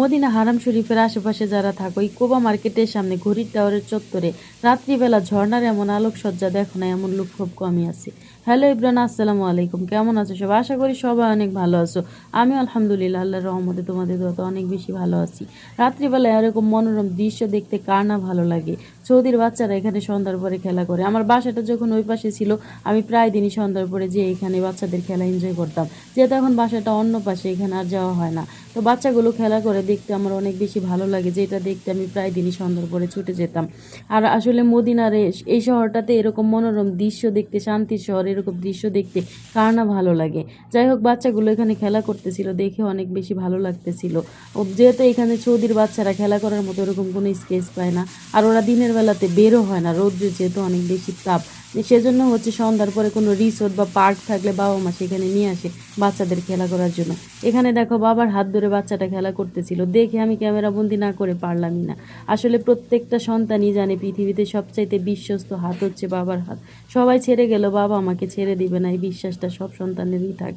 Medina হারাম শরীফের আশেপাশে যারা থাকো, এই কোবা মার্কেটের সামনে ঘড়ির টাওয়ারের চত্বরে রাত্রিবেলা ঝর্ণার এমন আলোকসজ্জা দেখো না, এমন লোক খুব কমই আছে। হ্যালো ইব্রান, আসসালামু আলাইকুম। কেমন আছো সব? আশা করি সবাই অনেক ভালো আছো। আমি আলহামদুলিল্লাহ, আল্লাহর রহমতে তোমাদের দোয়াতে অনেক বেশি ভালো আছি। রাত্রিবেলা এরকম মনোরম দৃশ্য দেখতে কার না ভালো লাগে। সৌদির বাচ্চারা এখানে সন্ধ্যার পরে খেলা করে। আমার বাসাটা যখন ওই পাশে ছিল, আমি প্রায় দিনই সন্ধ্যার পরে যে এখানে বাচ্চাদের খেলা এনজয় করতাম। যেহেতু এখন বাসাটা অন্য পাশে, এখানে আর যাওয়া হয় না। তো বাচ্চাগুলো খেলা করে দেখতে আমার অনেক বেশি ভালো লাগে, যেটা দেখতে আমি প্রায় দিনই সন্ধ্যার পরে ছুটে যেতাম। আর আসলে মদিনার এই শহরটাতে এরকম মনোরম দৃশ্য দেখতে, শান্তির শহর, এরকম দৃশ্য দেখতে কার না ভালো লাগে। যাই হোক, বাচ্চাগুলো এখানে খেলা করতেছিল দেখে অনেক বেশি ভালো লাগতেছিল। যেহেতু এখানে সৌদির বাচ্চারা খেলা করার মতো এরকম কোনো স্পেস পায় না, আর ওরা দিনের বেলাতে বেরও হয় না, রৌদ্রে যেহেতু অনেক বেশি তাপ। সেজন্য হচ্ছে সন্ধ্যার পরে কোনো রিসোর্ট বা পার্ক থাকলে বাবা মা সেখানে নিয়ে আসে বাচ্চাদের খেলা করার জন্য। এখানে দেখো, বাবার হাত ধরে বাচ্চাটা খেলা করতেছিল দেখে আমি ক্যামেরা বন্দি না করে পারলামই না। আসলে প্রত্যেকটা সন্তানই জানে পৃথিবীতে সবচাইতে বিশ্বস্ত হাত হচ্ছে বাবার হাত। সবাই ছেড়ে গেল, বাবা আমাকে ছেড়ে দিবে না, এই বিশ্বাসটা সব সন্তানেরই থাকে।